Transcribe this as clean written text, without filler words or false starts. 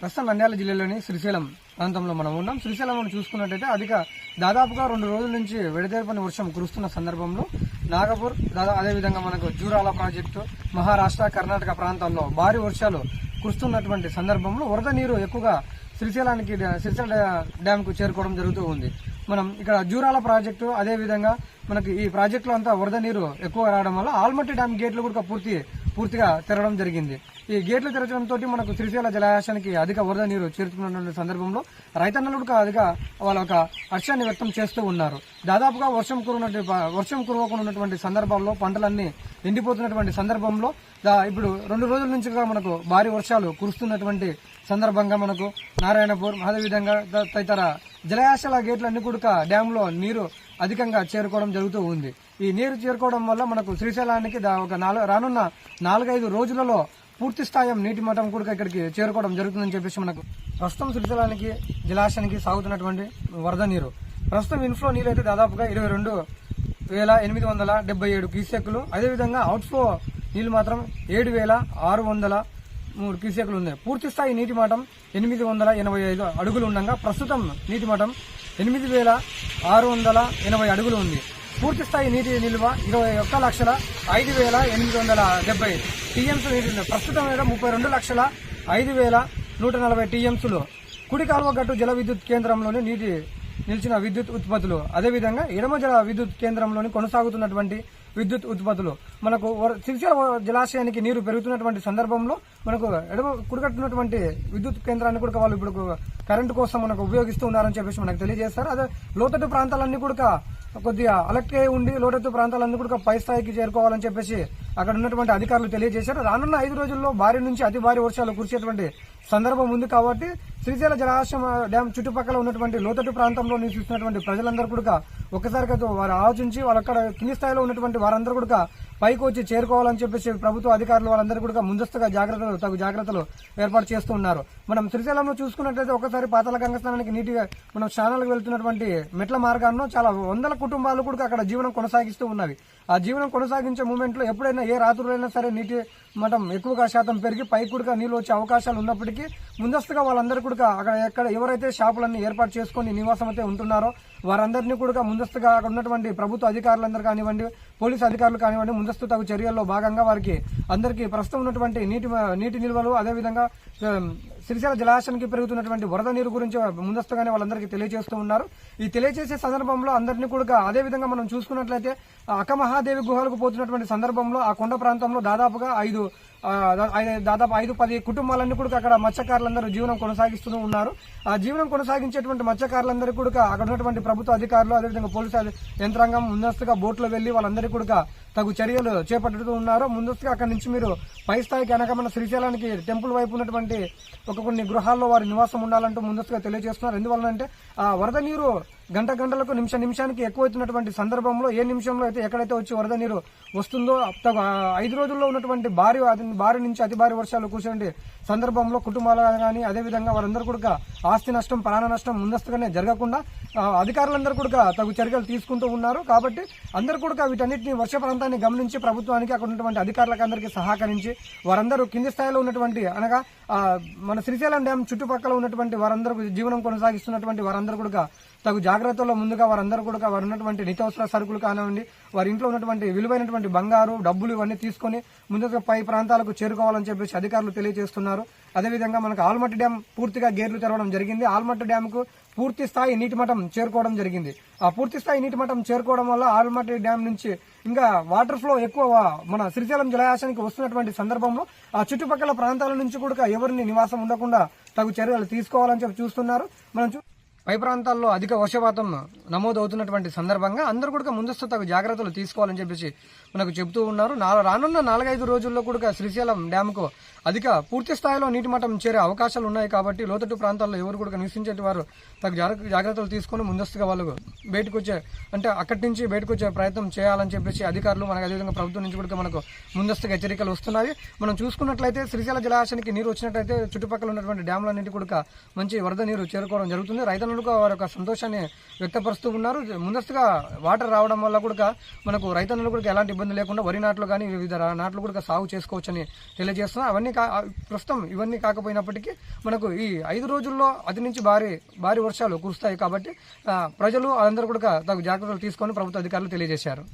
ప్రస్తుతం నంద్యాల జిల్లాలోని శ్రీశైలం ప్రాంతంలో మనం ఉన్నాం. శ్రీశైలం చూసుకున్నట్టయితే దాదాపుగా 2 రోజుల నుంచి విడతేర్పని వర్షం కురుస్తున్న సందర్భంలో నాగపూర్ అదేవిధంగా మనకు జూరాల ప్రాజెక్టు, మహారాష్ట్ర, కర్ణాటక ప్రాంతాల్లో భారీ వర్షాలు కురుస్తున్నటువంటి సందర్భంలో వరద నీరు ఎక్కువగా శ్రీశైలం డ్యామ్ కు చేరుకోవడం జరుగుతూ ఉంది. మనం ఇక్కడ జూరాల ప్రాజెక్టు అదేవిధంగా మనకి ఈ ప్రాజెక్టులో అంతా వరద నీరు ఎక్కువ రావడం వల్ల ఆల్మట్టి డ్యామ్ గేట్లు కూడా పూర్తిగా తెరవడం జరిగింది. ఈ గేట్లు తెరచడంతో మనకు శ్రీశైల జలాశయానికి అధిక వరద నీరు చేరుతున్న సందర్భంలో రైతన్నలు అధిక వాళ్ళ ఒక హర్షాన్ని వ్యక్తం చేస్తూ ఉన్నారు. దాదాపుగా వర్షం కురవకుండా ఉన్నటువంటి సందర్భాల్లో పంటలన్నీ ఎండిపోతున్నటువంటి సందర్భంలో ఇప్పుడు 2 రోజుల నుంచి మనకు భారీ వర్షాలు కురుస్తున్నటువంటి సందర్భంగా మనకు నారాయణపూర్ అదేవిధంగా తదితర జలాశయాల గేట్లన్నీ కూడా డ్యామ్ లో నీరు అధికంగా చేరుకోవడం జరుగుతూ ఉంది. ఈ నీరు చేరుకోవడం వల్ల మనకు శ్రీశైలానికి రానున్న 4-5 రోజులలో పూర్తి స్థాయి నీటి మట్టం కూడా ఇక్కడికి చేరుకోవడం జరుగుతుందని చెప్పేసి మనకు ప్రస్తుతం శ్రీశైలానికి జలాశయానికి సాగుతున్నటువంటి వరద నీరు ప్రస్తుతం ఇన్ఫ్లో నీరు అయితే దాదాపుగా 22,877 క్యూసెక్కులు, అదేవిధంగా అవుట్ఫ్లో నీళ్లు మాత్రం 7,603 క్యూసెక్కులు ఉన్నాయి. పూర్తి స్థాయి నీటి మట్టం 885 అడుగులు ఉండగా ప్రస్తుతం నీటి మట్టం 8,680 అడుగులు ఉంది. పూర్తి స్థాయి నీటి నిల్వ 21,05,870 టీఎంసీ నీటి ప్రస్తుతం 32,05,140 టీఎంసీలు. కుడి కాలువ గట్టు జల విద్యుత్ కేంద్రంలోని నిలిచిన విద్యుత్ ఉత్పత్తులు, అదేవిధంగా ఎడమ జల విద్యుత్ కేంద్రంలోని కొనసాగుతున్నటువంటి విద్యుత్ ఉత్పత్తులు మనకు శ్రీశైల జలాశయానికి నీరు పెరుగుతున్నటువంటి సందర్భంలో మనకు కుడికట్టున్నటువంటి విద్యుత్ కేంద్రాన్ని కూడా వాళ్ళు ఇప్పుడు కరెంటు కోసం మనకు ఉపయోగిస్తూ ఉన్నారని చెప్పేసి మనకు తెలియజేస్తారు. అదే లోతట్టు ప్రాంతాలన్నీ కూడా కొద్దిగా అలర్ట్ అయి ఉండి లోతట్టు ప్రాంతాలన్నీ కూడా పై స్థాయికి చేరుకోవాలని చెప్పేసి అక్కడ ఉన్నటువంటి అధికారులు తెలియజేశారు. రానున్న 5 రోజుల్లో భారీ నుంచి అతి భారీ వర్షాలు కురిసేటువంటి సందర్భం ఉంది కాబట్టి శ్రీశైల జలాశయం డ్యామ్ చుట్టుపక్కల ఉన్నటువంటి లోతట్టు ప్రాంతంలో నివసిస్తున్నటువంటి ప్రజలందరూ కూడా ఒక్కసారిగా వారు ఆలోచించి వాళ్ళక్కడ కింది స్థాయిలో ఉన్నటువంటి వారందరూ కూడా పైకి వచ్చి చేరుకోవాలని చెప్పేసి ప్రభుత్వ అధికారులు వాళ్ళందరూ కూడా ముందస్తుగా తగు జాగ్రత్తలు ఏర్పాటు చేస్తూ ఉన్నారు. మనం శ్రీశైలంలో చూసుకున్నట్లయితే ఒకసారి పాతాళ గంగ స్నానానికి నీటిగా మనం స్నానాలకు వెళ్తున్నటువంటి మెట్ల మార్గాల్లో చాలా వందల కుటుంబాలు కూడా అక్కడ జీవనం కొనసాగిస్తూ ఉన్నవి. ఆ జీవనం కొనసాగించే మూమెంట్ లో ఎప్పుడైనా ఏ రాత్రులైనా సరే నీటి మట్టం ఎక్కువగా శాతం పెరిగి పైకి కూడా నీళ్లు వచ్చే అవకాశాలు ఉన్నప్పటికీ ముందస్తుగా వాళ్ళందరూ కూడా అక్కడ ఎవరైతే షాపులన్నీ ఏర్పాటు చేసుకుని నివాసం అయితే ఉంటున్నారో వారందరినీ కూడా ముందస్తుగా అక్కడ ఉన్నటువంటి ప్రభుత్వ అధికారులందరూ కానివ్వండి, పోలీసు అధికారులు కానివ్వండి, ముందస్తు తగు చర్యల్లో భాగంగా వారికి అందరికీ ప్రస్తుతం ఉన్నటువంటి నీటి నిల్వలు అదేవిధంగా శ్రీశైల జలాశయానికి పెరుగుతున్నటువంటి వరద నీరు గురించి ముందస్తుగానే వాళ్ళందరికీ తెలియజేస్తూ ఉన్నారు. ఈ తెలియజేసే సందర్భంలో అందరినీ కూడా అదేవిధంగా మనం చూసుకున్నట్లయితే అక్కమహాదేవి గుహలకు పోతున్నటువంటి సందర్భంలో ఆ కొండ ప్రాంతంలో దాదాపుగా 5-10 కుటుంబాలన్నీ కూడా అక్కడ మత్స్యకారులందరూ జీవనం కొనసాగిస్తూ ఉన్నారు. ఆ జీవనం కొనసాగించేటువంటి మత్స్యకారులందరూ కూడా అక్కడ ఉన్నటువంటి ప్రభుత్వ అధికారులు అదేవిధంగా పోలీసు యంత్రాంగం ముందస్తుగా బోట్లో వెళ్లి వాళ్ళందరికీ కూడా తగు చర్యలు చేపట్టుతూ ఉన్నారు. ముందస్తుగా అక్కడి నుంచి మీరు పై స్థాయికి అనగా మన శ్రీశైలానికి టెంపుల్ వైపు ఉన్నటువంటి కొన్ని గృహాల్లో వారి నివాసం ఉండాలంటూ ముందస్తుగా తెలియజేస్తున్నారు. ఎందువల్లంటే ఆ వరద నీరు గంటలకు నిమిషానికి ఎక్కువైతున్నటువంటి సందర్భంలో ఏ నిమిషంలో అయితే ఎక్కడైతే వచ్చి వరద నీరు వస్తుందో 5 రోజుల్లో ఉన్నటువంటి భారీ నుంచి అతి భారీ వర్షాలు కురిసే సందర్భంలో కుటుంబాలు కానీ అదేవిధంగా వారందరూ కూడా ఆస్తి నష్టం, ప్రాణ నష్టం ముందస్తుగానే జరగకుండా అధికారులందరూ కూడా తగు చర్యలు తీసుకుంటూ ఉన్నారు. కాబట్టి అందరూ కూడా వీటన్నిటిని వర్ష ప్రాంతాన్ని గమనించి ప్రభుత్వానికి అక్కడ ఉన్నటువంటి అధికారులకు అందరికీ సహకరించి వారందరూ కింది స్థాయిలో ఉన్నటువంటి అనగా మన శ్రీశైలం డ్యాం చుట్టుపక్కల ఉన్నటువంటి వారందరూ జీవనం కొనసాగిస్తున్నటువంటి వారందరూ కూడా తగు జాగ్రత్తలో ముందుగా వారందరూ కూడా వారు ఉన్నటువంటి నిత్యావసర సరుకులు కానివ్వండి, వారి ఇంట్లో ఉన్నటువంటి విలువైనటువంటి బంగారు డబ్బులు ఇవన్నీ తీసుకుని ముందుగా పై ప్రాంతాలకు చేరుకోవాలని చెప్పేసి అధికారులు తెలియజేస్తున్నారు. అదేవిధంగా మనకు ఆల్మట్టి డ్యాం పూర్తిగా గేట్లు తెరవడం జరిగింది. ఆల్మట్టి డ్యామ్ కు పూర్తి స్థాయి నీటి మట్టం చేరుకోవడం జరిగింది. ఆ పూర్తి స్థాయి నీటి మట్టం చేరుకోవడం వల్ల ఆల్మట్టి డ్యాం నుంచి ఇంకా వాటర్ ఫ్లో ఎక్కువ మన శ్రీశైలం జలాశయానికి వస్తున్నటువంటి సందర్భంలో ఆ చుట్టుపక్కల ప్రాంతాల నుంచి కూడా ఎవరిని నివాసం ఉండకుండా తగు చర్యలు తీసుకోవాలని చెప్పి చూస్తున్నారు. మనం పై ప్రాంతాల్లో అధిక వర్షపాతం నమోదు అవుతున్నటువంటి సందర్భంగా అందరూ కూడా ముందస్తు తగు జాగ్రత్తలు తీసుకోవాలని చెప్పేసి మనకు చెబుతూ ఉన్నారు. రానున్న 4-5 రోజుల్లో కూడా శ్రీశైలం డ్యామ్కు అధిక పూర్తి స్థాయిలో నీటి మట్టం చేరే అవకాశాలు ఉన్నాయి. కాబట్టి లోతట్టు ప్రాంతాల్లో ఎవరు కూడా నివసించే వారు తగు జాగ్రత్తలు తీసుకుని ముందస్తుగా వాళ్ళు బయటకు వచ్చే అక్కడి నుంచి బయటకు వచ్చే ప్రయత్నం చేయాలని చెప్పేసి అధికారులు మనకు అదేవిధంగా ప్రభుత్వం నుంచి కూడా మనకు ముందస్తుగా హెచ్చరికలు వస్తున్నాయి. మనం చూసుకున్నట్లయితే శ్రీశైల జలాశయానికి నీరు వచ్చినట్లయితే చుట్టుపక్కల ఉన్నటువంటి డ్యామ్లన్నింటి కూడా మంచి వరద నీరు చేరుకోవడం జరుగుతుంది. రైతుల రైతన్నులు వారి యొక్క సంతోషాన్ని వ్యక్తపరుస్తూ ఉన్నారు. ముందస్తుగా వాటర్ రావడం వల్ల కూడా మనకు రైతన్నులు కూడా ఎలాంటి ఇబ్బంది లేకుండా వరి నాట్లు కానీ వివిధ నాట్లు కూడా సాగు చేసుకోవచ్చని తెలియజేస్తున్నాం. అవన్నీ ప్రస్తుతం ఇవన్నీ కాకపోయినప్పటికీ మనకు ఈ 5 రోజుల్లో అతి నుంచి భారీ వర్షాలు కురుస్తాయి కాబట్టి ప్రజలు అందరూ కూడా తగు జాగ్రత్తలు తీసుకొని ప్రభుత్వ అధికారులు తెలియజేశారు.